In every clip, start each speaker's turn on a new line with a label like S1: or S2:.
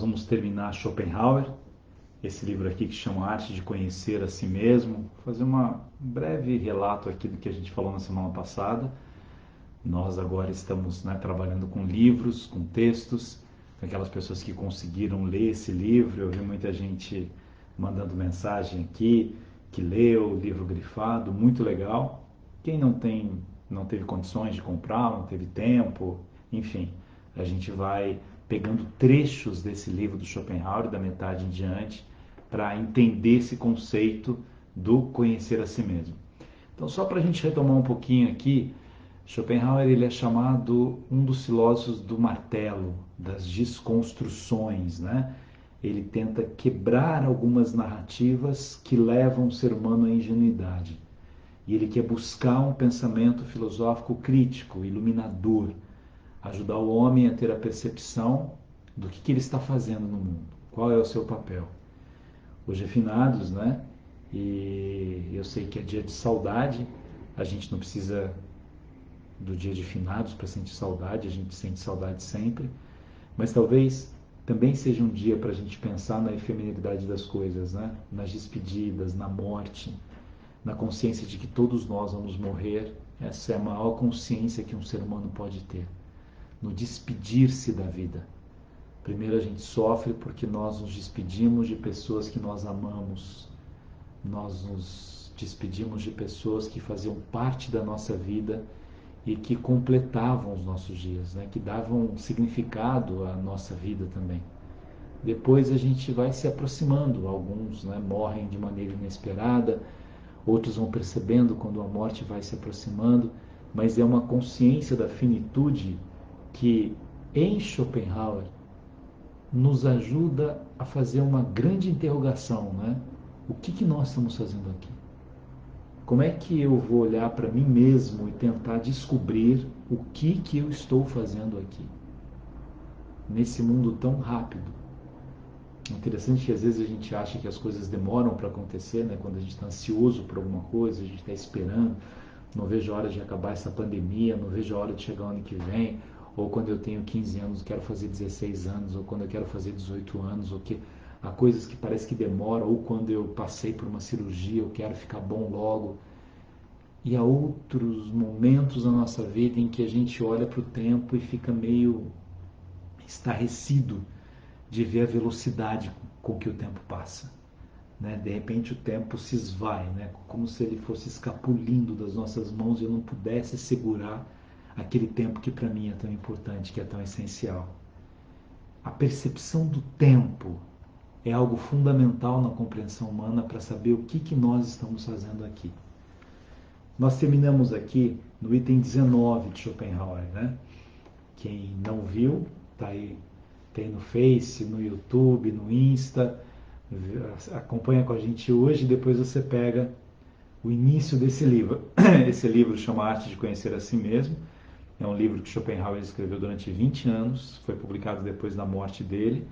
S1: Vamos terminar Schopenhauer, esse livro aqui que chama Arte de Conhecer a Si Mesmo. Vou fazer um breve relato aqui do que a gente falou na semana passada. Nós agora estamos trabalhando com livros, com textos, com aquelas pessoas que conseguiram ler esse livro. Eu vi muita gente mandando mensagem aqui, que leu o livro grifado, muito legal. Quem não teve condições de comprar, não teve tempo, enfim, a gente vai pegando trechos desse livro do Schopenhauer, da metade em diante, para entender esse conceito do conhecer a si mesmo. Então, só para a gente retomar um pouquinho aqui, Schopenhauer ele é chamado um dos filósofos do martelo, das desconstruções, né? Ele tenta quebrar algumas narrativas que levam o ser humano à ingenuidade. E ele quer buscar um pensamento filosófico crítico, iluminador, ajudar o homem a ter a percepção do que ele está fazendo no mundo, qual é o seu papel. Hoje é finados, né? E eu sei que é dia de saudade, a gente não precisa do dia de finados para sentir saudade, a gente sente saudade sempre, mas talvez também seja um dia para a gente pensar na efemeridade das coisas, né? Nas despedidas, na morte, na consciência de que todos nós vamos morrer. Essa é a maior consciência que um ser humano pode ter, no despedir-se da vida. Primeiro a gente sofre porque nós nos despedimos de pessoas que nós amamos, nós nos despedimos de pessoas que faziam parte da nossa vida e que completavam os nossos dias, né? Que davam significado à nossa vida também. Depois a gente vai se aproximando, alguns morrem de maneira inesperada, outros vão percebendo quando a morte vai se aproximando, mas é uma consciência da finitude que, em Schopenhauer, nos ajuda a fazer uma grande interrogação, né? O que nós estamos fazendo aqui? Como é que eu vou olhar para mim mesmo e tentar descobrir o que eu estou fazendo aqui? Nesse mundo tão rápido. É interessante que às vezes a gente acha que as coisas demoram para acontecer, né? Quando a gente está ansioso por alguma coisa, a gente está esperando, não vejo a hora de acabar essa pandemia, não vejo a hora de chegar o ano que vem, ou quando eu tenho 15 anos, quero fazer 16 anos, ou quando eu quero fazer 18 anos, ou que há coisas que parece que demoram, ou quando eu passei por uma cirurgia, eu quero ficar bom logo. E há outros momentos na nossa vida em que a gente olha para o tempo e fica meio estarrecido de ver a velocidade com que o tempo passa. Né? De repente o tempo se esvai, né? Como se ele fosse escapulindo das nossas mãos e eu não pudesse segurar aquele tempo que para mim é tão importante, que é tão essencial. A percepção do tempo é algo fundamental na compreensão humana para saber o que nós estamos fazendo aqui. Nós terminamos aqui no item 19 de Schopenhauer, né? Quem não viu, tá aí, tem no Face, no YouTube, no Insta, acompanha com a gente hoje, depois você pega o início desse livro. Esse livro chama Arte de Conhecer a Si Mesmo. É um livro que Schopenhauer escreveu durante 20 anos, foi publicado depois da morte dele,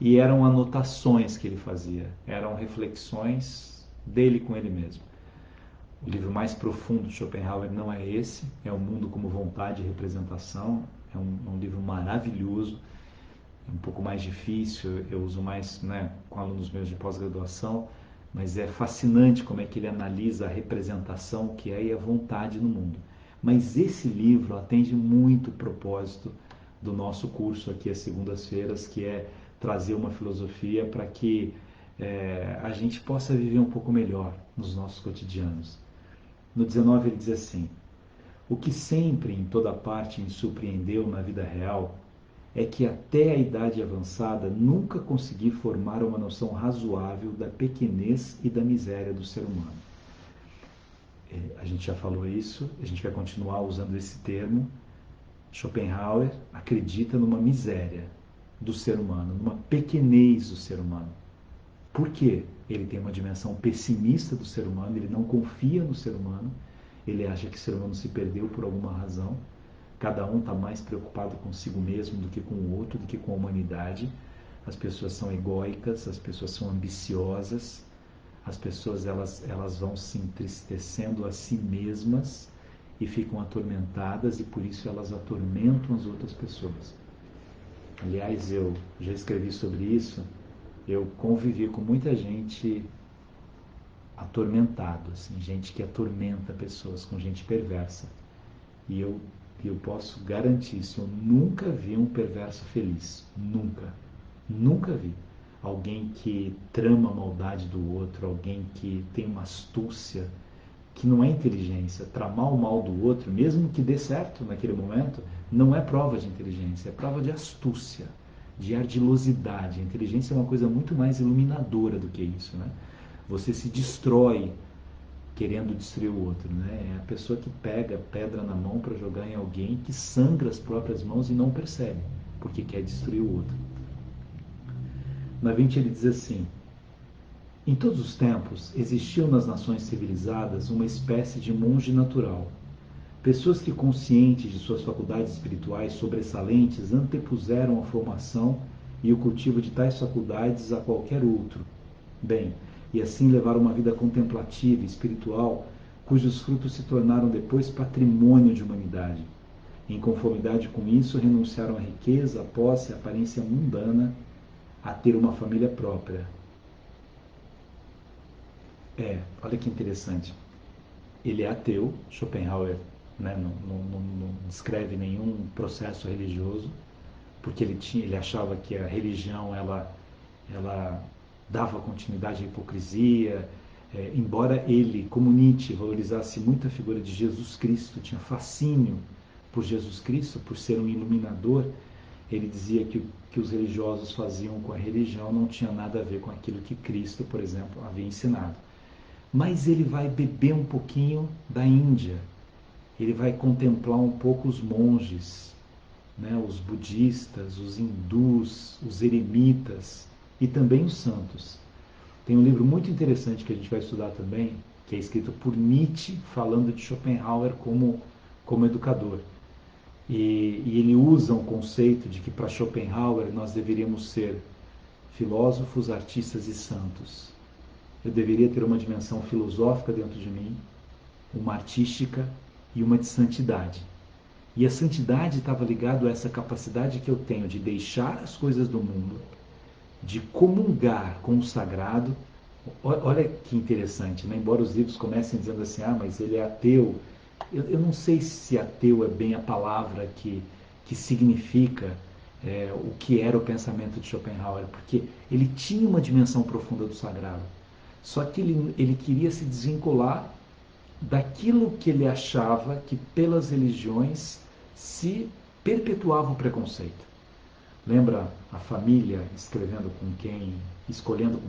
S1: e eram anotações que ele fazia, eram reflexões dele com ele mesmo. O livro mais profundo de Schopenhauer não é esse, é O Mundo como Vontade e Representação. É um livro maravilhoso, é um pouco mais difícil, eu uso mais com alunos meus de pós-graduação, mas é fascinante como é que ele analisa a representação que é e a vontade no mundo. Mas esse livro atende muito o propósito do nosso curso aqui às segundas-feiras, que é trazer uma filosofia para que a gente possa viver um pouco melhor nos nossos cotidianos. No 19 ele diz assim: o que sempre em toda parte me surpreendeu na vida real é que até a idade avançada nunca consegui formar uma noção razoável da pequenez e da miséria do ser humano. A gente já falou isso, a gente vai continuar usando esse termo. Schopenhauer acredita numa miséria do ser humano, numa pequenez do ser humano. Por quê? Ele tem uma dimensão pessimista do ser humano, ele não confia no ser humano, ele acha que o ser humano se perdeu por alguma razão. Cada um está mais preocupado consigo mesmo do que com o outro, do que com a humanidade. As pessoas são egóicas, as pessoas são ambiciosas, as pessoas elas vão se entristecendo a si mesmas e ficam atormentadas, e por isso elas atormentam as outras pessoas. Aliás, eu já escrevi sobre isso. Eu convivi com muita gente atormentado, assim, gente que atormenta pessoas, com gente perversa. E eu posso garantir isso, eu nunca vi um perverso feliz. Nunca. Nunca vi. Alguém que trama a maldade do outro, alguém que tem uma astúcia, que não é inteligência. Tramar o mal do outro, mesmo que dê certo naquele momento, não é prova de inteligência, é prova de astúcia, de ardilosidade. A inteligência é uma coisa muito mais iluminadora do que isso, né? Você se destrói querendo destruir o outro, né? É a pessoa que pega pedra na mão para jogar em alguém, que sangra as próprias mãos e não percebe, porque quer destruir o outro. Na 20 ele diz assim: em todos os tempos existiu nas nações civilizadas uma espécie de monge natural. Pessoas que, conscientes de suas faculdades espirituais sobressalentes, antepuseram a formação e o cultivo de tais faculdades a qualquer outro bem, e assim levaram uma vida contemplativa e espiritual, cujos frutos se tornaram depois patrimônio de humanidade. Em conformidade com isso, renunciaram à riqueza, à posse, à aparência mundana, a ter uma família própria. Olha que interessante. Ele é ateu, Schopenhauer, né, não descreve nenhum processo religioso, porque ele achava que a religião ela dava continuidade à hipocrisia, embora ele, como Nietzsche, valorizasse muito a figura de Jesus Cristo, tinha fascínio por Jesus Cristo, por ser um iluminador, ele dizia que o que os religiosos faziam com a religião não tinha nada a ver com aquilo que Cristo, por exemplo, havia ensinado. Mas ele vai beber um pouquinho da Índia, ele vai contemplar um pouco os monges, né, os budistas, os hindus, os eremitas e também os santos. Tem um livro muito interessante que a gente vai estudar também, que é escrito por Nietzsche, falando de Schopenhauer como educador. E ele usa um conceito de que para Schopenhauer nós deveríamos ser filósofos, artistas e santos. Eu deveria ter uma dimensão filosófica dentro de mim, uma artística e uma de santidade. E a santidade estava ligado a essa capacidade que eu tenho de deixar as coisas do mundo, de comungar com o sagrado. Olha que interessante, né? Embora os livros comecem dizendo assim, mas ele é ateu. Eu não sei se ateu é bem a palavra que significa o que era o pensamento de Schopenhauer, porque ele tinha uma dimensão profunda do sagrado. Só que ele queria se desvincular daquilo que ele achava que pelas religiões se perpetuava o preconceito. Lembra a família escolhendo com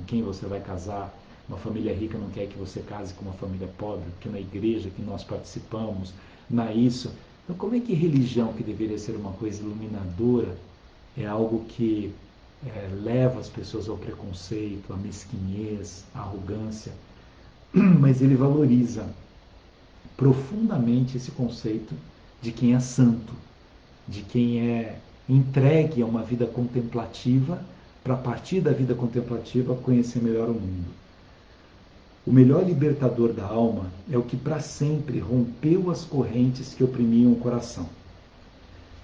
S1: quem você vai casar? Uma família rica não quer que você case com uma família pobre, porque na igreja que nós participamos, na isso. Então, como é que religião, que deveria ser uma coisa iluminadora, é algo que leva as pessoas ao preconceito, à mesquinhez, à arrogância? Mas ele valoriza profundamente esse conceito de quem é santo, de quem é entregue a uma vida contemplativa, para a partir da vida contemplativa conhecer melhor o mundo. O melhor libertador da alma é o que para sempre rompeu as correntes que oprimiam o coração.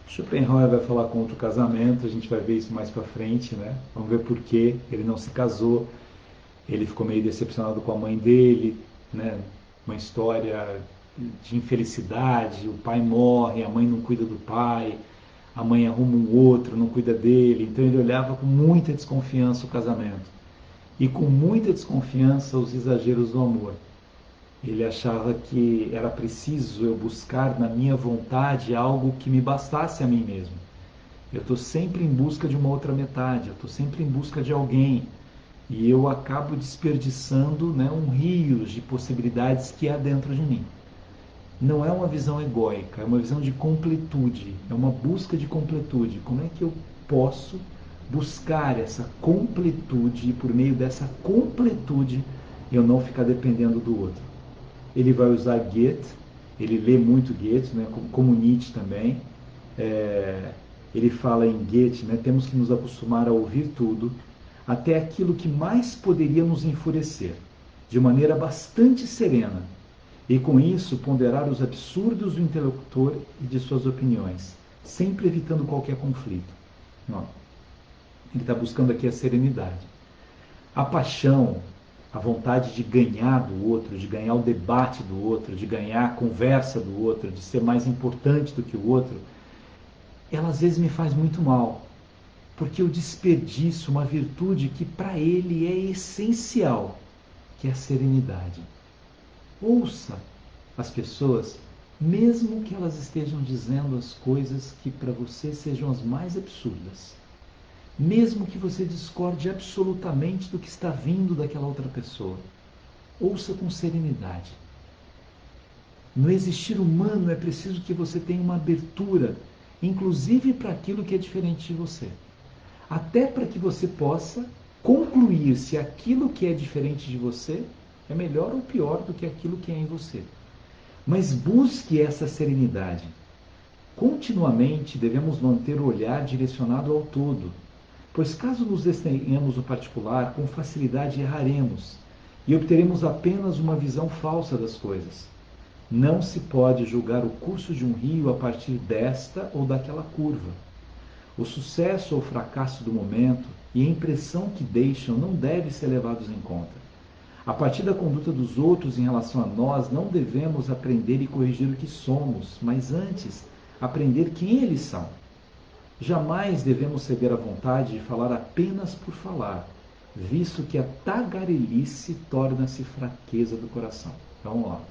S1: Schopenhauer vai falar contra o casamento, a gente vai ver isso mais para frente, né? Vamos ver por que ele não se casou, ele ficou meio decepcionado com a mãe dele, né? Uma história de infelicidade, o pai morre, a mãe não cuida do pai, a mãe arruma um outro, não cuida dele, então ele olhava com muita desconfiança o casamento e com muita desconfiança os exageros do amor. Ele achava que era preciso eu buscar na minha vontade algo que me bastasse a mim mesmo. Eu estou sempre em busca de uma outra metade, eu estou sempre em busca de alguém. E eu acabo desperdiçando, né, um rio de possibilidades que há dentro de mim. Não é uma visão egóica, é uma visão de completude, é uma busca de completude. Como é que eu posso buscar essa completude e por meio dessa completude eu não ficar dependendo do outro? Ele vai usar Goethe, ele lê muito Goethe, né, como Nietzsche também. Ele fala em Goethe, né, temos que nos acostumar a ouvir tudo, até aquilo que mais poderia nos enfurecer, de maneira bastante serena, e com isso ponderar os absurdos do interlocutor e de suas opiniões, sempre evitando qualquer conflito. Ó, ele está buscando aqui a serenidade. A paixão, a vontade de ganhar do outro, de ganhar o debate do outro, de ganhar a conversa do outro, de ser mais importante do que o outro, ela às vezes me faz muito mal, porque eu desperdiço uma virtude que para ele é essencial, que é a serenidade. Ouça as pessoas, mesmo que elas estejam dizendo as coisas que para você sejam as mais absurdas. Mesmo que você discorde absolutamente do que está vindo daquela outra pessoa. Ouça com serenidade. No existir humano é preciso que você tenha uma abertura, inclusive para aquilo que é diferente de você. Até para que você possa concluir se aquilo que é diferente de você é melhor ou pior do que aquilo que é em você. Mas busque essa serenidade. Continuamente devemos manter o olhar direcionado ao todo, pois caso nos detenhamos no particular, com facilidade erraremos e obteremos apenas uma visão falsa das coisas. Não se pode julgar o curso de um rio a partir desta ou daquela curva. O sucesso ou fracasso do momento e a impressão que deixam não devem ser levados em conta. A partir da conduta dos outros em relação a nós, não devemos aprender e corrigir o que somos, mas antes aprender quem eles são. Jamais devemos ceder à vontade de falar apenas por falar, visto que a tagarelice torna-se fraqueza do coração. Então, vamos lá.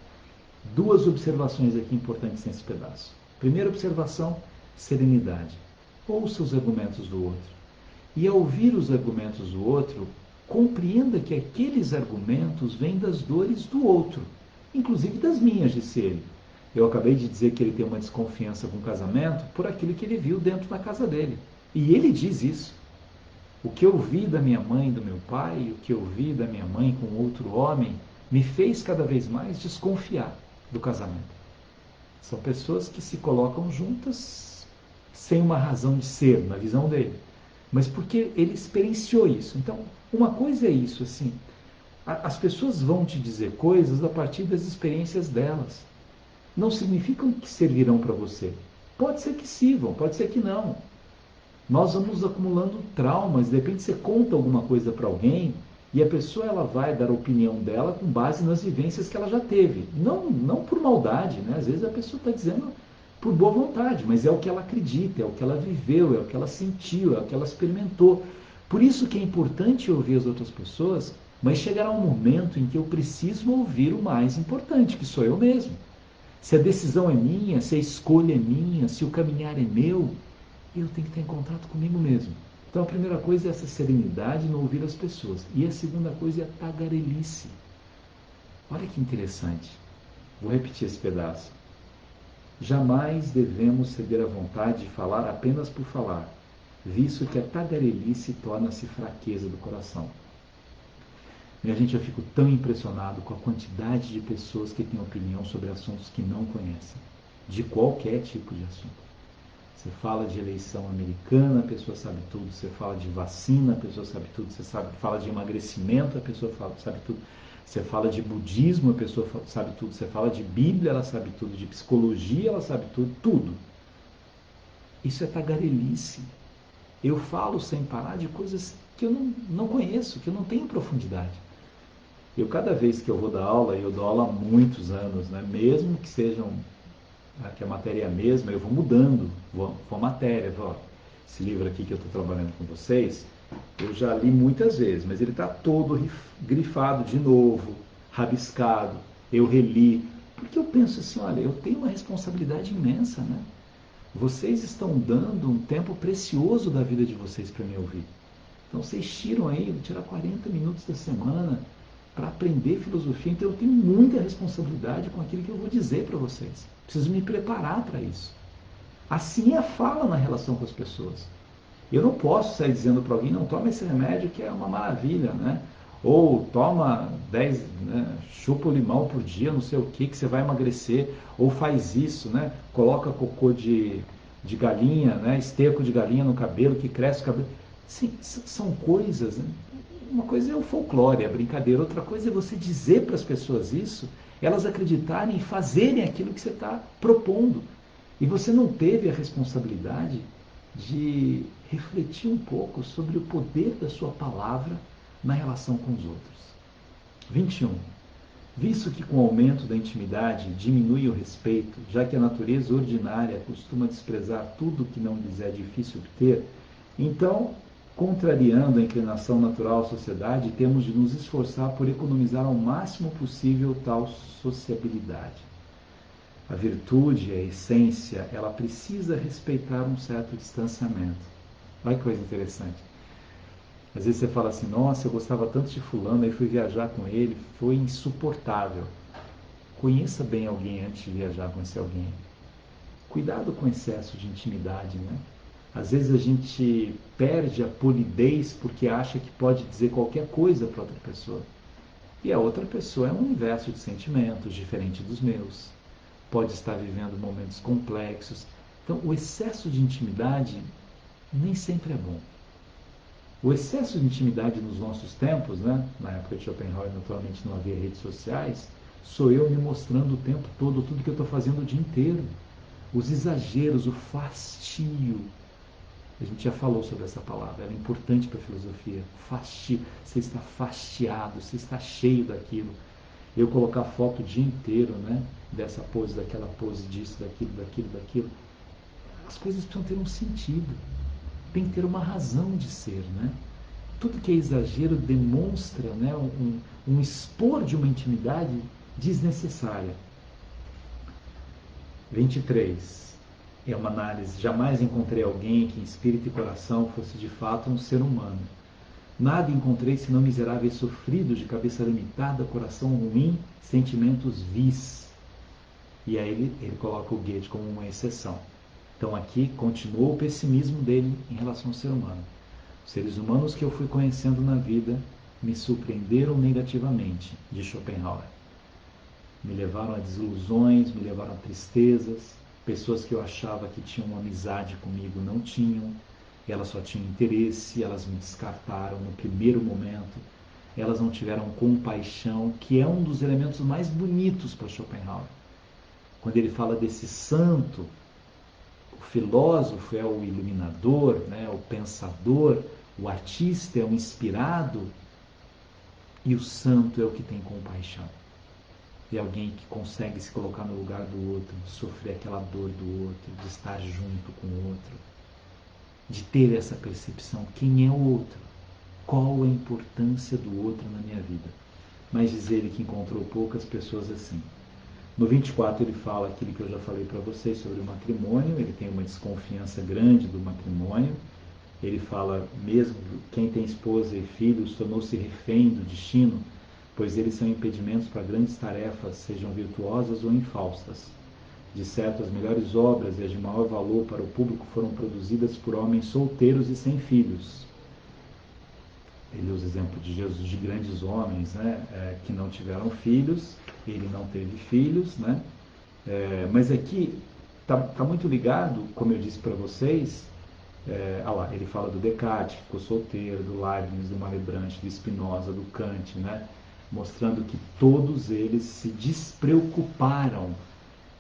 S1: Duas observações aqui importantes nesse pedaço. Primeira observação, serenidade. Ouça os argumentos do outro. E ao ouvir os argumentos do outro, compreenda que aqueles argumentos vêm das dores do outro, inclusive das minhas, disse ele. Eu acabei de dizer que ele tem uma desconfiança com o casamento por aquilo que ele viu dentro da casa dele. E ele diz isso. O que eu vi da minha mãe e do meu pai, o que eu vi da minha mãe com outro homem, me fez cada vez mais desconfiar do casamento. São pessoas que se colocam juntas sem uma razão de ser, na visão dele. Mas porque ele experienciou isso. Então, uma coisa é isso, assim. As pessoas vão te dizer coisas a partir das experiências delas. Não significam que servirão para você. Pode ser que sirvam, pode ser que não. Nós vamos acumulando traumas, de repente você conta alguma coisa para alguém e a pessoa ela vai dar a opinião dela com base nas vivências que ela já teve. Não por maldade, né? Às vezes a pessoa está dizendo por boa vontade, mas é o que ela acredita, é o que ela viveu, é o que ela sentiu, é o que ela experimentou. Por isso que é importante ouvir as outras pessoas, mas chegará um momento em que eu preciso ouvir o mais importante, que sou eu mesmo. Se a decisão é minha, se a escolha é minha, se o caminhar é meu, eu tenho que ter contato comigo mesmo. Então a primeira coisa é essa serenidade no ouvir as pessoas. E a segunda coisa é a tagarelice. Olha que interessante. Vou repetir esse pedaço. Jamais devemos ceder à vontade de falar apenas por falar, visto que a tagarelice torna-se fraqueza do coração. Minha gente, eu fico tão impressionado com a quantidade de pessoas que têm opinião sobre assuntos que não conhecem, de qualquer tipo de assunto. Você fala de eleição americana, a pessoa sabe tudo. Você fala de vacina, a pessoa sabe tudo. Você fala de emagrecimento, a pessoa sabe tudo. Você fala de budismo, a pessoa sabe tudo. Você fala de Bíblia, ela sabe tudo. De psicologia, ela sabe tudo. Tudo. Isso é tagarelice. Eu falo sem parar de coisas que eu não conheço, que eu não tenho profundidade. Eu, cada vez que eu vou dar aula, eu dou aula há muitos anos, né? Mesmo que sejam, que a matéria é a mesma, eu vou mudando a matéria. Esse livro aqui que eu estou trabalhando com vocês, eu já li muitas vezes, mas ele está todo grifado de novo, rabiscado, eu reli, porque eu penso assim, olha, eu tenho uma responsabilidade imensa, né? Vocês estão dando um tempo precioso da vida de vocês para me ouvir. Então vocês tiram aí, vou tirar 40 minutos da semana para aprender filosofia, então eu tenho muita responsabilidade com aquilo que eu vou dizer para vocês. Preciso me preparar para isso. Assim é a fala na relação com as pessoas. Eu não posso sair dizendo para alguém, não, toma esse remédio que é uma maravilha, né? Ou toma 10, né, chupa o limão por dia, não sei o que você vai emagrecer, ou faz isso, né? Coloca cocô de galinha, né? Esterco de galinha no cabelo, que cresce o cabelo. Sim, são coisas, né? Uma coisa é o folclore, a brincadeira, outra coisa é você dizer para as pessoas isso, elas acreditarem e fazerem aquilo que você está propondo. E você não teve a responsabilidade de refletir um pouco sobre o poder da sua palavra na relação com os outros. 21. Visto que com o aumento da intimidade diminui o respeito, já que a natureza ordinária costuma desprezar tudo que não lhes é difícil obter, então, contrariando a inclinação natural à sociedade, temos de nos esforçar por economizar ao máximo possível tal sociabilidade. A virtude, a essência, ela precisa respeitar um certo distanciamento. Olha que coisa interessante. Às vezes você fala assim, nossa, eu gostava tanto de fulano, aí fui viajar com ele, foi insuportável. Conheça bem alguém antes de viajar com esse alguém. Cuidado com o excesso de intimidade, né? Às vezes a gente perde a polidez porque acha que pode dizer qualquer coisa para outra pessoa. E a outra pessoa é um universo de sentimentos diferente dos meus. Pode estar vivendo momentos complexos. Então, o excesso de intimidade nem sempre é bom. O excesso de intimidade nos nossos tempos, né? Na época de Schopenhauer, naturalmente não havia redes sociais, sou eu me mostrando o tempo todo tudo que eu estou fazendo o dia inteiro. Os exageros, o fastio. A gente já falou sobre essa palavra, ela é importante para a filosofia. Fastio. Você está fastiado, você está cheio daquilo. Eu colocar foto o dia inteiro, né? Dessa pose, daquela pose, disso, daquilo. As coisas precisam ter um sentido. Tem que ter uma razão de ser, né? Tudo que é exagero demonstra, né, um expor de uma intimidade desnecessária. 23. É uma análise. Jamais encontrei alguém que em espírito e coração fosse de fato um ser humano. Nada encontrei senão miseráveis sofridos, de cabeça limitada, coração ruim, sentimentos vis. E aí ele coloca o Goethe como uma exceção. Então aqui continua o pessimismo dele em relação ao ser humano. Os seres humanos que eu fui conhecendo na vida me surpreenderam negativamente, diz Schopenhauer. Me levaram a desilusões, me levaram a tristezas. Pessoas que eu achava que tinham uma amizade comigo não tinham. Elas só tinham interesse, elas me descartaram no primeiro momento. Elas não tiveram compaixão, que é um dos elementos mais bonitos para Schopenhauer. Quando ele fala desse santo, o filósofo é o iluminador, né, o pensador, o artista é o inspirado, e o santo é o que tem compaixão. É alguém que consegue se colocar no lugar do outro, de sofrer aquela dor do outro, de estar junto com o outro, de ter essa percepção, quem é o outro, qual a importância do outro na minha vida. Mas diz ele que encontrou poucas pessoas assim. No 24 ele fala aquilo que eu já falei para vocês sobre o matrimônio, ele tem uma desconfiança grande do matrimônio, ele fala mesmo quem tem esposa e filhos tornou-se refém do destino, pois eles são impedimentos para grandes tarefas, sejam virtuosas ou infaustas. De certo, as melhores obras e as de maior valor para o público foram produzidas por homens solteiros e sem filhos. Ele usa o exemplo de Jesus, de grandes homens, né, que não tiveram filhos, ele não teve filhos, né? Mas aqui está muito ligado, como eu disse para vocês, ele fala do Descartes, que ficou solteiro, do Leibniz, do Malebranche, do Spinoza, do Kant, né? Mostrando que todos eles se despreocuparam,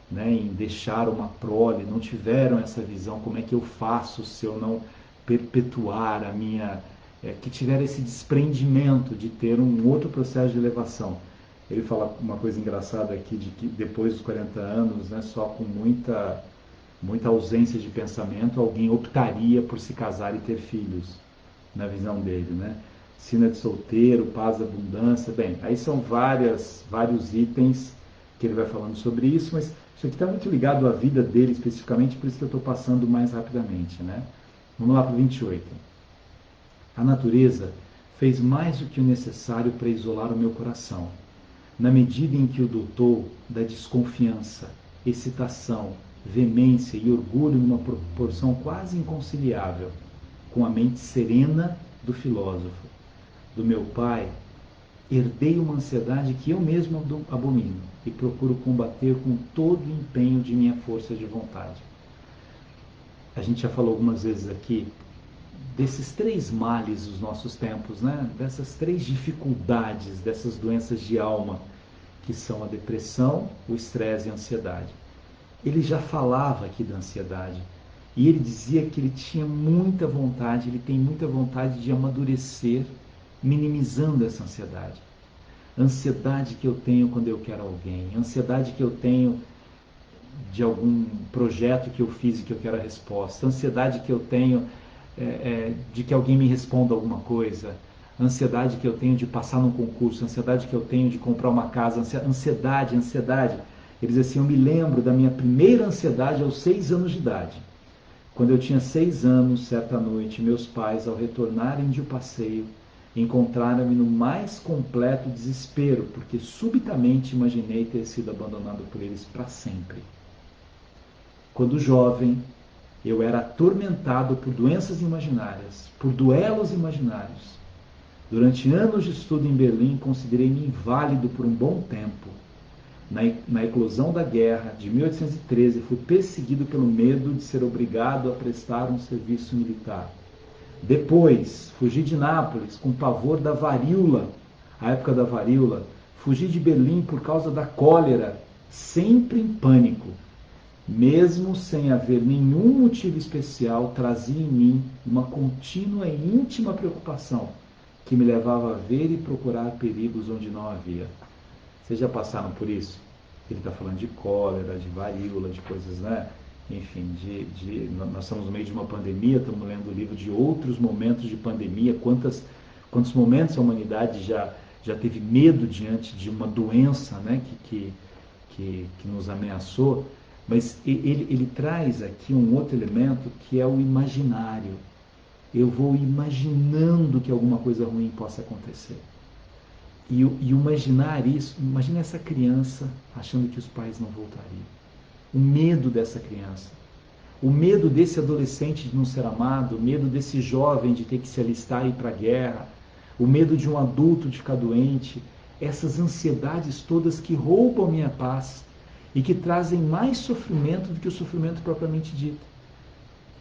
S1: né, em deixar uma prole, não tiveram essa visão, como é que eu faço se eu não perpetuar a minha... que tiveram esse desprendimento de ter um outro processo de elevação. Ele fala uma coisa engraçada aqui, de que depois dos 40 anos, né, só com muita ausência de pensamento, alguém optaria por se casar e ter filhos, na visão dele, né? Sina de solteiro, paz, abundância, bem, aí são vários itens que ele vai falando sobre isso, mas isso aqui está muito ligado à vida dele especificamente, por isso que eu estou passando mais rapidamente, né? Vamos lá para o 28. A natureza fez mais do que o necessário para isolar o meu coração, na medida em que o dotou da desconfiança, excitação, veemência e orgulho numa proporção quase inconciliável com a mente serena do filósofo. Do meu pai, herdei uma ansiedade que eu mesmo abomino e procuro combater com todo o empenho de minha força de vontade. A gente já falou algumas vezes aqui desses 3 males dos nossos tempos, né? Dessas 3 dificuldades, dessas doenças de alma, que são a depressão, o estresse e a ansiedade. Ele já falava aqui da ansiedade. E ele dizia que ele tinha muita vontade, ele tem muita vontade de amadurecer, minimizando essa ansiedade. Ansiedade que eu tenho quando eu quero alguém, ansiedade que eu tenho de algum projeto que eu fiz e que eu quero a resposta, ansiedade que eu tenho de que alguém me responda alguma coisa, ansiedade que eu tenho de passar num concurso, ansiedade que eu tenho de comprar uma casa, ansiedade, ansiedade. Ele diz assim, eu me lembro da minha primeira ansiedade aos 6 anos de idade. Quando eu tinha 6 anos, certa noite, meus pais, ao retornarem de um passeio, encontraram-me no mais completo desespero, porque subitamente imaginei ter sido abandonado por eles para sempre. Quando jovem, eu era atormentado por doenças imaginárias, por duelos imaginários. Durante anos de estudo em Berlim, considerei-me inválido por um bom tempo. Na eclosão da guerra de 1813, fui perseguido pelo medo de ser obrigado a prestar um serviço militar. Depois, fugi de Nápoles com pavor da varíola, a época da varíola. Fugi de Berlim por causa da cólera, sempre em pânico. Mesmo sem haver nenhum motivo especial, trazia em mim uma contínua e íntima preocupação que me levava a ver e procurar perigos onde não havia. Vocês já passaram por isso? Ele está falando de cólera, de varíola, de coisas, né? Enfim, nós estamos no meio de uma pandemia, estamos lendo o livro de outros momentos de pandemia, quantos momentos a humanidade já teve medo diante de uma doença, né, que nos ameaçou. Mas ele traz aqui um outro elemento que é o imaginário. Eu vou imaginando que alguma coisa ruim possa acontecer. E imaginar isso, imagina essa criança achando que os pais não voltariam. O medo dessa criança. O medo desse adolescente de não ser amado, o medo desse jovem de ter que se alistar e ir para a guerra, o medo de um adulto de ficar doente, essas ansiedades todas que roubam a minha paz e que trazem mais sofrimento do que o sofrimento propriamente dito.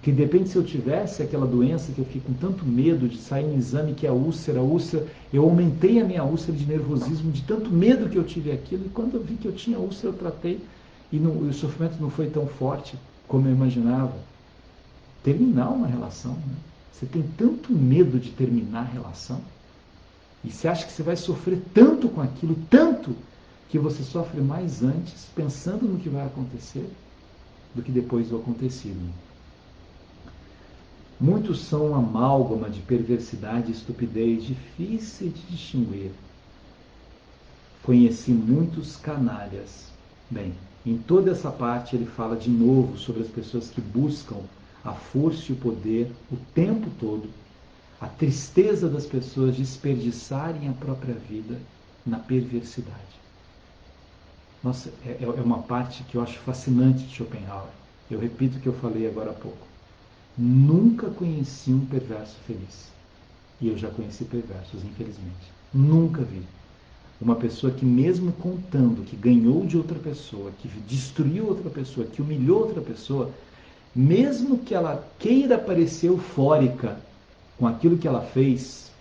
S1: Que depende se eu tivesse aquela doença que eu fiquei com tanto medo de sair no exame que é a úlcera, eu aumentei a minha úlcera de nervosismo de tanto medo que eu tive aquilo, e quando eu vi que eu tinha úlcera eu tratei e o sofrimento não foi tão forte como eu imaginava. Terminar uma relação, né? Você tem tanto medo de terminar a relação e você acha que você vai sofrer tanto com aquilo, tanto que você sofre mais antes pensando no que vai acontecer do que depois do acontecido. Muitos são uma amálgama de perversidade e estupidez, difícil de distinguir. Conheci muitos canalhas. Bem, em toda essa parte ele fala de novo sobre as pessoas que buscam a força e o poder o tempo todo, a tristeza das pessoas desperdiçarem a própria vida na perversidade. Nossa, é uma parte que eu acho fascinante de Schopenhauer. Eu repito o que eu falei agora há pouco. Nunca conheci um perverso feliz. E eu já conheci perversos, infelizmente. Nunca vi. Uma pessoa que mesmo contando que ganhou de outra pessoa, que destruiu outra pessoa, que humilhou outra pessoa, mesmo que ela queira parecer eufórica com aquilo que ela fez,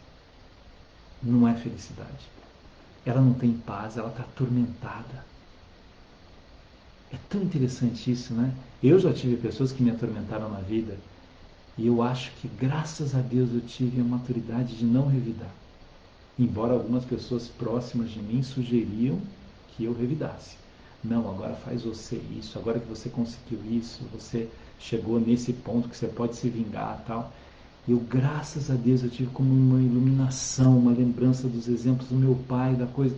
S1: não é felicidade. Ela não tem paz, ela está atormentada. É tão interessante isso, né? Eu já tive pessoas que me atormentaram na vida e eu acho que, graças a Deus, eu tive a maturidade de não revidar. Embora algumas pessoas próximas de mim sugeriam que eu revidasse. Não, agora faz você isso, agora que você conseguiu isso, você chegou nesse ponto que você pode se vingar, tal. Eu, graças a Deus, eu tive como uma iluminação, uma lembrança dos exemplos do meu pai, da coisa.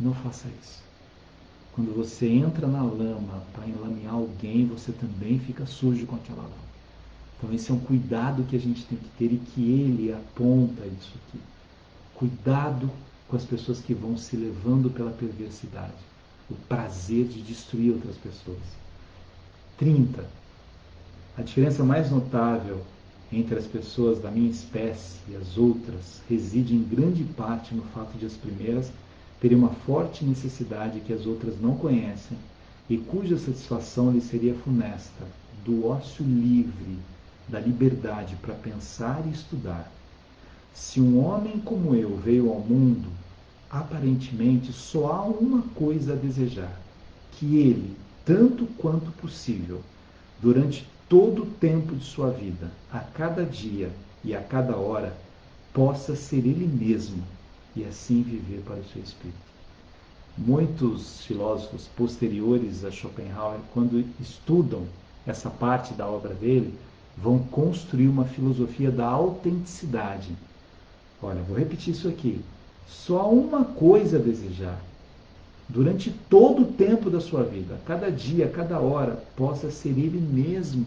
S1: Não faça isso. Quando você entra na lama para enlamear alguém, você também fica sujo com aquela lama. Então esse é um cuidado que a gente tem que ter e que ele aponta isso aqui. Cuidado com as pessoas que vão se levando pela perversidade. O prazer de destruir outras pessoas. 30. A diferença mais notável entre as pessoas da minha espécie e as outras reside em grande parte no fato de as primeiras terem uma forte necessidade que as outras não conhecem e cuja satisfação lhes seria funesta, do ócio livre, da liberdade para pensar e estudar. Se um homem como eu veio ao mundo, aparentemente só há uma coisa a desejar, que ele, tanto quanto possível, durante todo o tempo de sua vida, a cada dia e a cada hora, possa ser ele mesmo e assim viver para o seu espírito. Muitos filósofos posteriores a Schopenhauer, quando estudam essa parte da obra dele, vão construir uma filosofia da autenticidade. Olha, vou repetir isso aqui. Só uma coisa a desejar. Durante todo o tempo da sua vida, cada dia, cada hora, possa ser ele mesmo.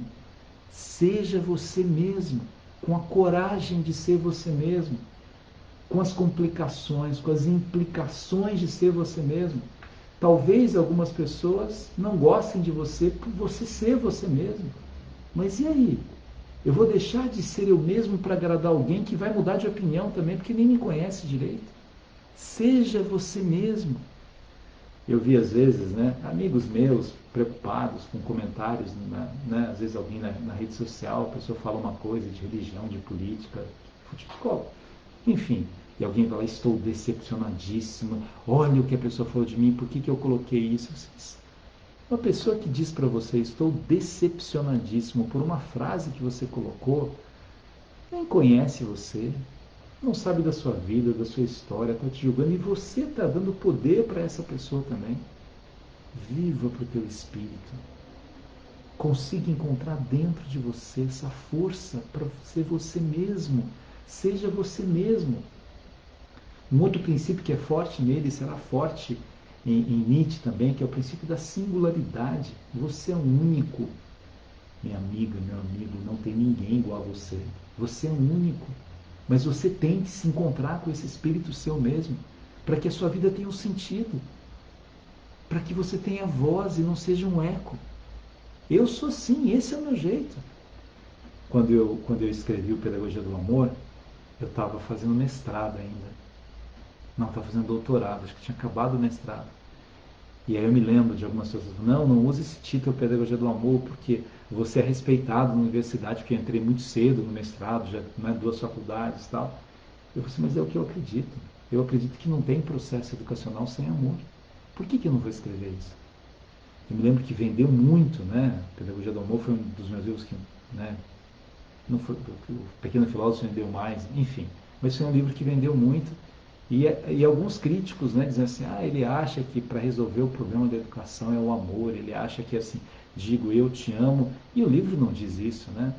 S1: Seja você mesmo, com a coragem de ser você mesmo, com as complicações, com as implicações de ser você mesmo. Talvez algumas pessoas não gostem de você por você ser você mesmo. Mas e aí? Eu vou deixar de ser eu mesmo para agradar alguém que vai mudar de opinião também, porque nem me conhece direito? Seja você mesmo. Eu vi às vezes, né, amigos meus preocupados com comentários, né, às vezes alguém na rede social, a pessoa fala uma coisa de religião, de política, futebol, enfim, e alguém fala, estou decepcionadíssimo, olha o que a pessoa falou de mim, por que eu coloquei isso? Uma pessoa que diz para você, estou decepcionadíssimo por uma frase que você colocou, nem conhece você, não sabe da sua vida, da sua história, está te julgando, e você está dando poder para essa pessoa também. Viva para o teu espírito. Consiga encontrar dentro de você essa força para ser você mesmo. Seja você mesmo. Um outro princípio que é forte nele, será forte em Nietzsche também, que é o princípio da singularidade. Você é único. Minha amiga, meu amigo, não tem ninguém igual a você. Você é único. Mas você tem que se encontrar com esse espírito seu mesmo, para que a sua vida tenha um sentido, para que você tenha voz e não seja um eco. Eu sou assim, esse é o meu jeito. Quando eu escrevi o Pedagogia do Amor, eu estava fazendo mestrado ainda. Não, estava fazendo doutorado, acho que tinha acabado o mestrado. E aí eu me lembro de algumas pessoas falando, não use esse título Pedagogia do Amor, porque você é respeitado na universidade, porque eu entrei muito cedo no mestrado, já não é 2 faculdades e tal. Eu falei assim, mas é o que eu acredito. Eu acredito que não tem processo educacional sem amor. Por que eu não vou escrever isso? Eu me lembro que vendeu muito, né? Pedagogia do Amor foi um dos meus livros que, né? Não foi, o Pequeno Filósofo vendeu mais, enfim. Mas foi um livro que vendeu muito. E alguns críticos, né, dizem assim, ele acha que para resolver o problema da educação é o amor, ele acha que assim, digo eu te amo, e o livro não diz isso, né?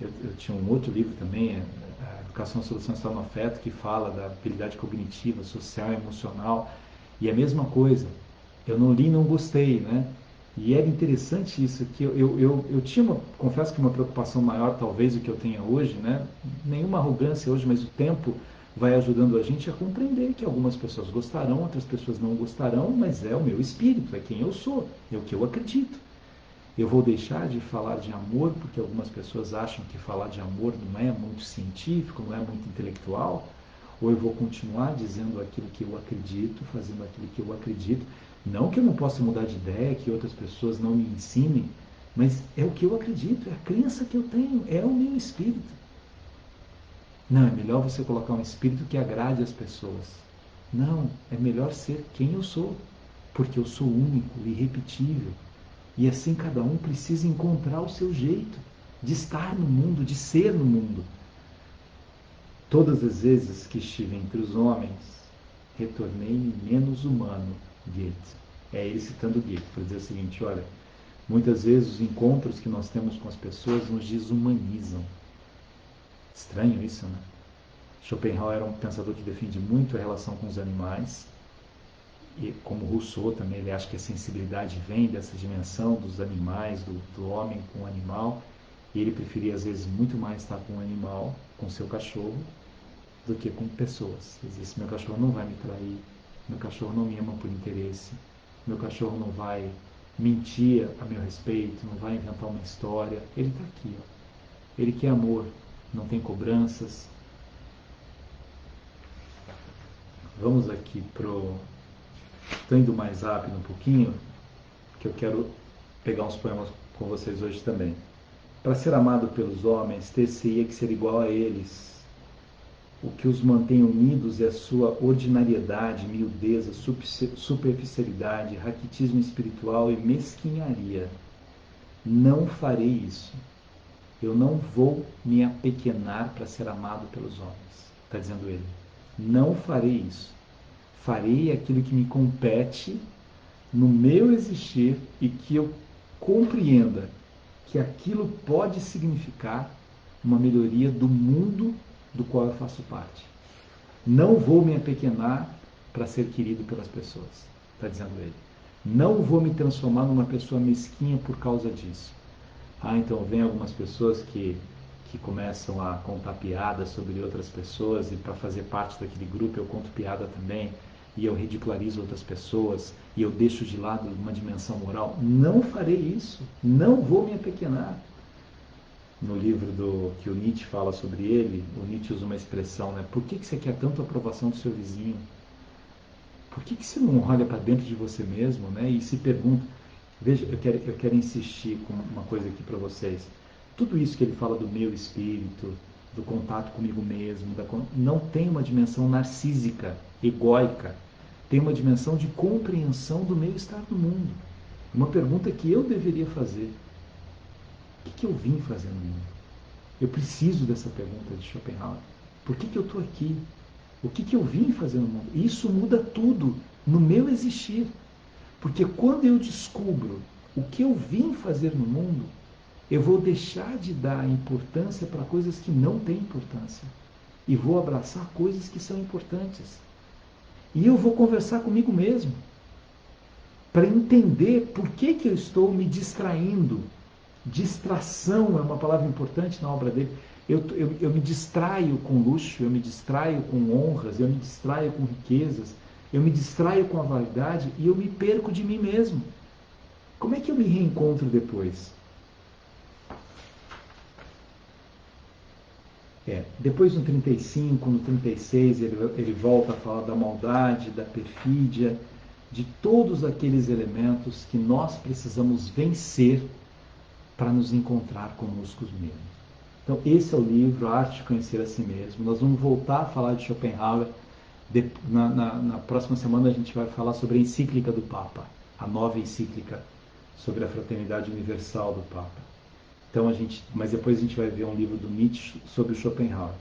S1: Eu tinha um outro livro também, a Educação e a Solução está no Afeto, que fala da habilidade cognitiva, social e emocional, e a mesma coisa, eu não li e não gostei, né? E era interessante isso, que eu tinha, confesso que uma preocupação maior talvez do que eu tenha hoje, né? Nenhuma arrogância hoje, mas o tempo vai ajudando a gente a compreender que algumas pessoas gostarão, outras pessoas não gostarão, mas é o meu espírito, é quem eu sou, é o que eu acredito. Eu vou deixar de falar de amor porque algumas pessoas acham que falar de amor não é muito científico, não é muito intelectual, ou eu vou continuar dizendo aquilo que eu acredito, fazendo aquilo que eu acredito, não que eu não possa mudar de ideia, que outras pessoas não me ensinem, mas é o que eu acredito, é a crença que eu tenho, é o meu espírito. Não, é melhor você colocar um espírito que agrade as pessoas. Não, é melhor ser quem eu sou, porque eu sou único, irrepetível. E assim cada um precisa encontrar o seu jeito de estar no mundo, de ser no mundo. Todas as vezes que estive entre os homens, retornei-me menos humano, Goethe. É ele citando Goethe, para dizer o seguinte, olha, muitas vezes os encontros que nós temos com as pessoas nos desumanizam. Estranho isso, né? Schopenhauer é um pensador que defende muito a relação com os animais, e como Rousseau também, ele acha que a sensibilidade vem dessa dimensão dos animais, do homem com o animal, e ele preferia às vezes muito mais estar com o animal, com seu cachorro, do que com pessoas. Ele diz, meu cachorro não vai me trair, meu cachorro não me ama por interesse, meu cachorro não vai mentir a meu respeito, não vai inventar uma história, ele está aqui, ó. Ele quer amor, não tem cobranças. Vamos aqui pro... Estou indo mais rápido um pouquinho, que eu quero pegar uns poemas com vocês hoje também. Para ser amado pelos homens, ter-se-ia que ser igual a eles. O que os mantém unidos é a sua ordinariedade, miudeza, superficialidade, raquitismo espiritual e mesquinharia. Não farei isso. Eu não vou me apequenar para ser amado pelos homens. Está dizendo ele. Não farei isso. Farei aquilo que me compete no meu existir e que eu compreenda que aquilo pode significar uma melhoria do mundo do qual eu faço parte. Não vou me apequenar para ser querido pelas pessoas, está dizendo ele. Não vou me transformar numa pessoa mesquinha por causa disso. Então vem algumas pessoas que começam a contar piadas sobre outras pessoas e para fazer parte daquele grupo eu conto piada também e eu ridicularizo outras pessoas e eu deixo de lado uma dimensão moral. Não farei isso. Não vou me apequenar. No livro que o Nietzsche fala sobre ele, o Nietzsche usa uma expressão, né? Por que você quer tanto a aprovação do seu vizinho? Por que você não olha para dentro de você mesmo, né? E se pergunta. Veja, eu quero insistir com uma coisa aqui para vocês. Tudo isso que ele fala do meu espírito, do contato comigo mesmo, não tem uma dimensão narcísica, egóica. Tem uma dimensão de compreensão do meu estar no mundo. Uma pergunta que eu deveria fazer. O que eu vim fazer no mundo? Eu preciso dessa pergunta de Schopenhauer. Por que eu estou aqui? O que eu vim fazer no mundo? Isso muda tudo no meu existir. Porque quando eu descubro o que eu vim fazer no mundo, eu vou deixar de dar importância para coisas que não têm importância. E vou abraçar coisas que são importantes. E eu vou conversar comigo mesmo. Para entender por que eu estou me distraindo. Distração é uma palavra importante na obra dele. Eu me distraio com luxo, eu me distraio com honras, eu me distraio com riquezas, eu me distraio com a vaidade e eu me perco de mim mesmo. Como é que eu me reencontro depois? Depois no 35, no 36, ele volta a falar da maldade, da perfídia, de todos aqueles elementos que nós precisamos vencer para nos encontrar conosco mesmos. Então, esse é o livro, A Arte de Conhecer a Si Mesmo. Nós vamos voltar a falar de Schopenhauer. Na próxima semana a gente vai falar sobre a encíclica do Papa, a nova encíclica sobre a fraternidade universal do Papa. Então mas depois a gente vai ver um livro do Nietzsche sobre o Schopenhauer.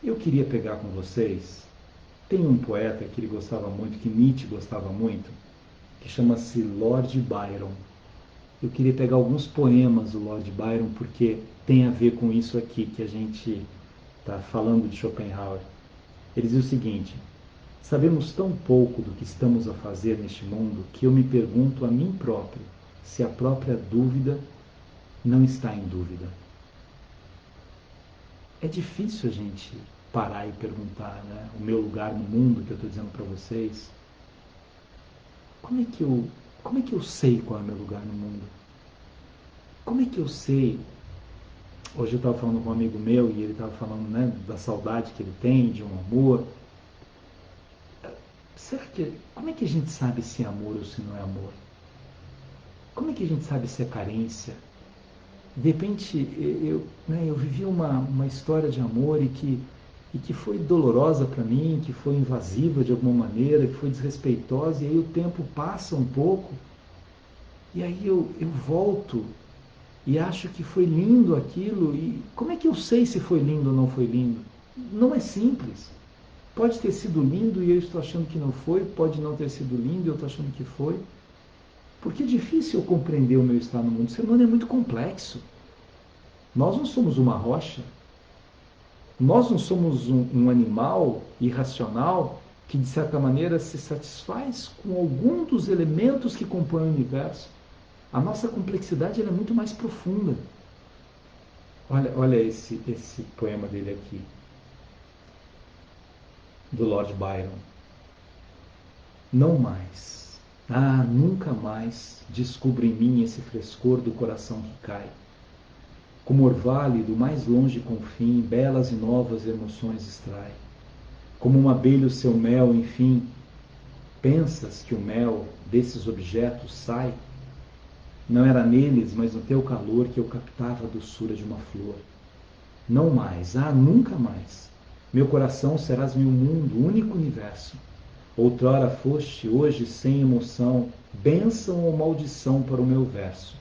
S1: Eu queria pegar com vocês, tem um poeta que ele gostava muito, que Nietzsche gostava muito, que chama-se Lord Byron. Eu queria pegar alguns poemas do Lord Byron, porque tem a ver com isso aqui que a gente está falando de Schopenhauer. Ele diz o seguinte: sabemos tão pouco do que estamos a fazer neste mundo que eu me pergunto a mim próprio se a própria dúvida não está em dúvida. É difícil a gente parar e perguntar, né? O meu lugar no mundo, que eu estou dizendo para vocês. Como é que eu sei qual é o meu lugar no mundo? Como é que eu sei? Hoje eu estava falando com um amigo meu e ele estava falando, né, da saudade que ele tem, de um amor. Como é que a gente sabe se é amor ou se não é amor? Como é que a gente sabe se é carência? De repente, eu vivi uma história de amor e que foi dolorosa para mim, que foi invasiva de alguma maneira, que foi desrespeitosa, e aí o tempo passa um pouco, e aí eu volto e acho que foi lindo aquilo, e como é que eu sei se foi lindo ou não foi lindo? Não é simples. Pode ter sido lindo e eu estou achando que não foi, pode não ter sido lindo e eu estou achando que foi. Porque é difícil eu compreender o meu estar no mundo. O ser humano é muito complexo. Nós não somos uma rocha. Nós não somos um animal irracional que, de certa maneira, se satisfaz com algum dos elementos que compõem o universo. A nossa complexidade é muito mais profunda. Olha esse poema dele aqui, do Lord Byron. Não mais, nunca mais descubro em mim esse frescor do coração que cai. Como orvalho do mais longe confim, belas e novas emoções extrai. Como uma abelha o seu mel, enfim, pensas que o mel desses objetos sai? Não era neles, mas no teu calor que eu captava a doçura de uma flor. Não mais, nunca mais. Meu coração serás meu mundo, único universo. Outrora foste, hoje sem emoção, bênção ou maldição para o meu verso.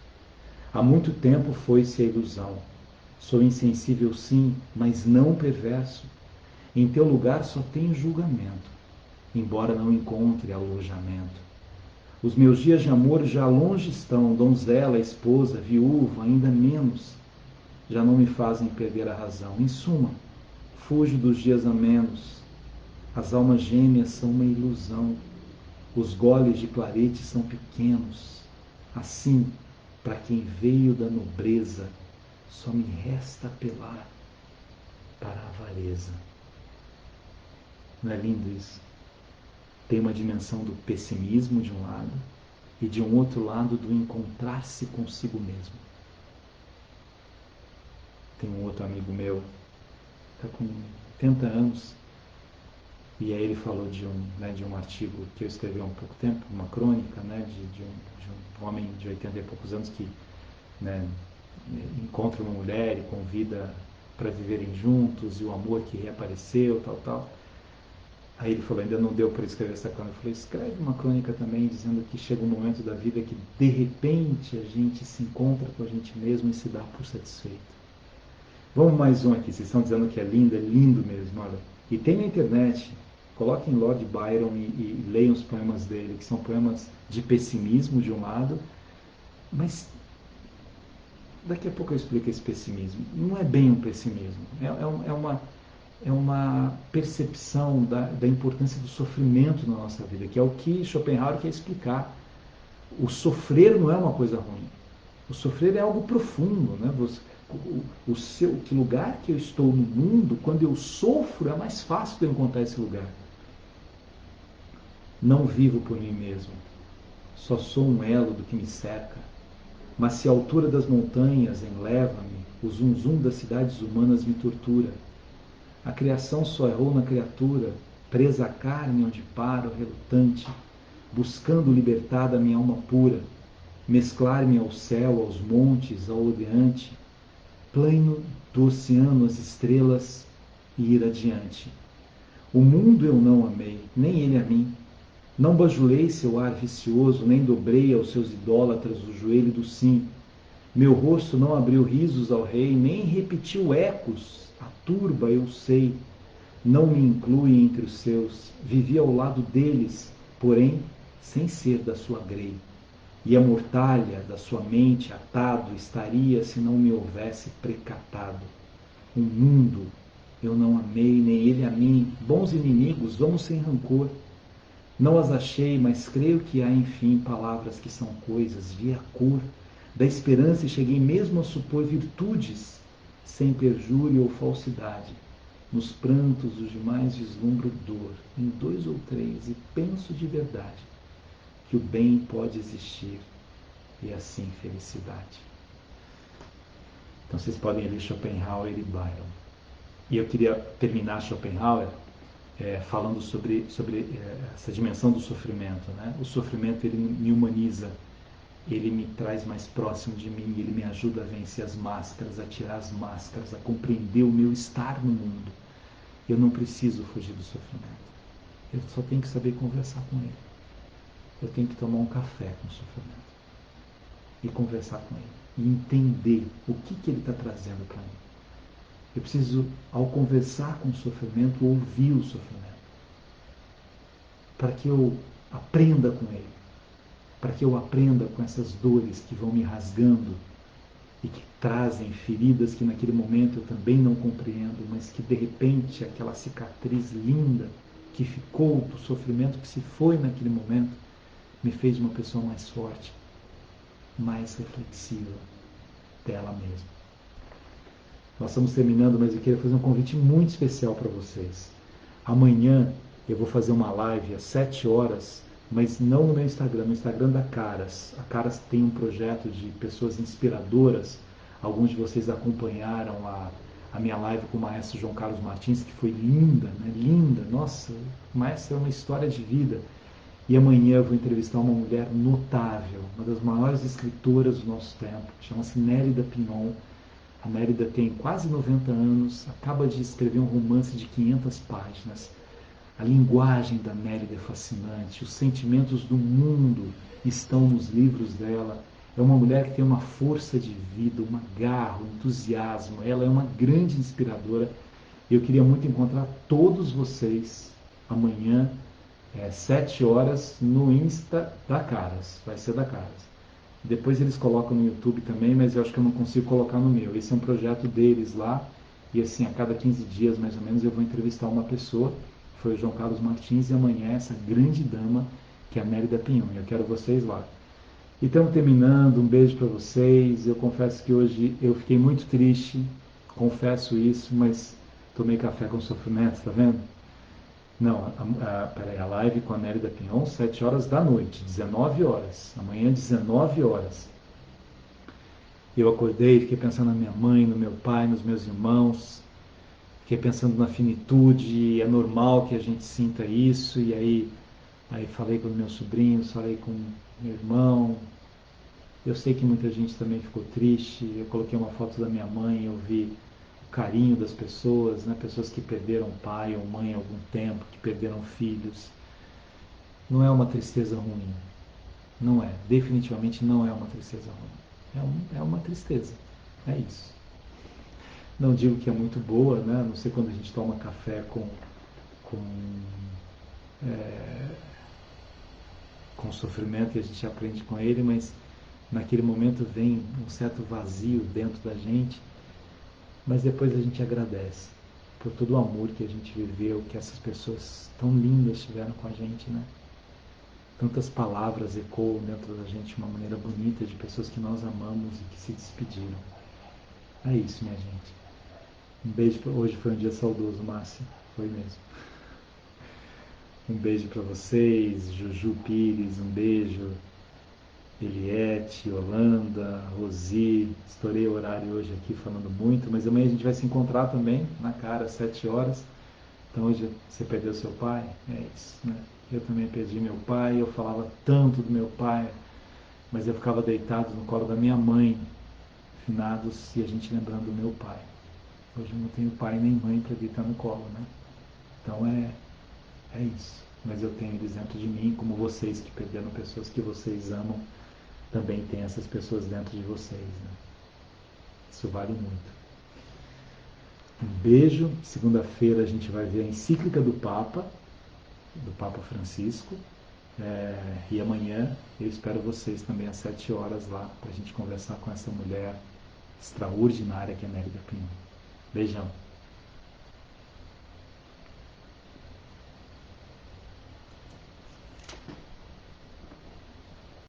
S1: Há muito tempo foi-se a ilusão. Sou insensível sim, mas não perverso. Em teu lugar só tenho julgamento, embora não encontre alojamento. Os meus dias de amor já longe estão, donzela, esposa, viúva, ainda menos, já não me fazem perder a razão. Em suma, fujo dos dias a menos. As almas gêmeas são uma ilusão. Os goles de clarete são pequenos. Assim, para quem veio da nobreza, só me resta apelar para a avareza. Não é lindo isso? Tem uma dimensão do pessimismo de um lado e de um outro lado do encontrar-se consigo mesmo. Tem um outro amigo meu, está com 80 anos, e aí ele falou de um artigo que eu escrevi há um pouco tempo, uma crônica, de um homem de 80 e poucos anos que, né, encontra uma mulher e convida para viverem juntos, e o amor que reapareceu, tal, tal. Aí ele falou, ainda não deu para escrever essa crônica. Eu falei, escreve uma crônica também, dizendo que chega um momento da vida que, de repente, a gente se encontra com a gente mesmo e se dá por satisfeito. Vamos mais um aqui. Vocês estão dizendo que é lindo mesmo. Olha, e tem na internet, coloquem Lord Byron e leiam os poemas dele, que são poemas de pessimismo, de um lado, mas daqui a pouco eu explico esse pessimismo. Não é bem um pessimismo, é uma percepção da importância do sofrimento na nossa vida, que é o que Schopenhauer quer explicar. O sofrer não é uma coisa ruim. O sofrer é algo profundo, né? Que lugar que eu estou no mundo, quando eu sofro, é mais fácil de eu encontrar esse lugar. Não vivo por mim mesmo. Só sou um elo do que me cerca. Mas se a altura das montanhas enleva-me, o zum-zum das cidades humanas me tortura. A criação só errou na criatura, presa à carne onde paro, relutante, buscando libertar da minha alma pura, mesclar-me ao céu, aos montes, ao odeante, plano do oceano, as estrelas, e ir adiante. O mundo eu não amei, nem ele a mim. Não bajulei seu ar vicioso, nem dobrei aos seus idólatras o joelho do sim. Meu rosto não abriu risos ao rei, nem repetiu ecos. A turba, eu sei, não me inclui entre os seus. Vivi ao lado deles, porém, sem ser da sua grei. E a mortalha da sua mente atado estaria se não me houvesse precatado. Um mundo eu não amei, nem ele a mim. Bons inimigos, vamos sem rancor. Não as achei, mas creio que há, enfim, palavras que são coisas. Vi a cor da esperança e cheguei mesmo a supor virtudes, sem perjúrio ou falsidade. Nos prantos os demais vislumbro dor, em dois ou três, e penso de verdade que o bem pode existir, e assim felicidade. Então vocês podem ler Schopenhauer e Byron. E eu queria terminar Schopenhauer falando sobre essa dimensão do sofrimento. Né? O sofrimento ele me humaniza, ele me traz mais próximo de mim, ele me ajuda a vencer as máscaras, a tirar as máscaras, a compreender o meu estar no mundo. Eu não preciso fugir do sofrimento. Eu só tenho que saber conversar com ele. Eu tenho que tomar um café com o sofrimento e conversar com ele e entender o que ele está trazendo para mim. Eu preciso, ao conversar com o sofrimento, ouvir o sofrimento, para que eu aprenda com ele, para que eu aprenda com essas dores que vão me rasgando e que trazem feridas que naquele momento eu também não compreendo, mas que de repente aquela cicatriz linda que ficou do sofrimento que se foi naquele momento me fez uma pessoa mais forte, mais reflexiva dela mesma. Nós estamos terminando, mas eu queria fazer um convite muito especial para vocês. Amanhã eu vou fazer uma live às 7 horas, mas não no meu Instagram, no Instagram da Caras. A Caras tem um projeto de pessoas inspiradoras. Alguns de vocês acompanharam a minha live com o maestro João Carlos Martins, que foi linda, né? Linda. Nossa, o maestro é uma história de vida. E amanhã eu vou entrevistar uma mulher notável, uma das maiores escritoras do nosso tempo, chama-se Nélida Pinon. A Nélida tem quase 90 anos, acaba de escrever um romance de 500 páginas. A linguagem da Nélida é fascinante, os sentimentos do mundo estão nos livros dela. É uma mulher que tem uma força de vida, uma garra, um entusiasmo. Ela é uma grande inspiradora. Eu queria muito encontrar todos vocês amanhã, 7 horas, no Insta da Caras. Vai ser da Caras. Depois eles colocam no YouTube também, mas eu acho que eu não consigo colocar no meu. Esse é um projeto deles lá. E assim, a cada 15 dias, mais ou menos, eu vou entrevistar uma pessoa. Foi o João Carlos Martins e amanhã essa grande dama, que é a Mérida Pinhon. Eu quero vocês lá. E estamos terminando. Um beijo para vocês. Eu confesso que hoje eu fiquei muito triste. Confesso isso, mas tomei café com sofrimento, tá vendo? Não, peraí, a live com a Mérida Pinhon, 7 horas da noite, 19 horas. Amanhã, 19 horas. Eu acordei, fiquei pensando na minha mãe, no meu pai, nos meus irmãos. Fiquei pensando na finitude. É normal que a gente sinta isso. E aí falei com meus sobrinhos, falei com meu irmão. Eu sei que muita gente também ficou triste. Eu coloquei uma foto da minha mãe, eu vi o carinho das pessoas, né? Pessoas que perderam pai ou mãe há algum tempo, que perderam filhos. Não é uma tristeza ruim. Não é. Definitivamente não é uma tristeza ruim. É uma tristeza. É isso. Não digo que é muito boa, né? Não sei quando a gente toma café com, é, com sofrimento e a gente aprende com ele, mas naquele momento vem um certo vazio dentro da gente, mas depois a gente agradece por todo o amor que a gente viveu, que essas pessoas tão lindas tiveram com a gente, né? Tantas palavras ecoam dentro da gente de uma maneira bonita de pessoas que nós amamos e que se despediram. É isso, minha gente. Um beijo. Hoje foi um dia saudoso, Márcia. Foi mesmo. Um beijo para vocês, Juju Pires, um beijo. Eliette, Holanda, Rosi. Estourei o horário hoje aqui falando muito, mas amanhã a gente vai se encontrar também, na cara, às 7 horas. Então hoje você perdeu seu pai? É isso, né? Eu também perdi meu pai, eu falava tanto do meu pai, mas eu ficava deitado no colo da minha mãe, finados, e a gente lembrando do meu pai. Hoje eu não tenho pai nem mãe para deitar no colo, né? Então é isso. Mas eu tenho eles dentro de mim, como vocês que perderam pessoas que vocês amam, também tem essas pessoas dentro de vocês, né? Isso vale muito. Um beijo. Segunda-feira a gente vai ver a encíclica do Papa Francisco. E amanhã eu espero vocês também às 7 horas lá para a gente conversar com essa mulher extraordinária que é a Mérida Pinho. Beijão.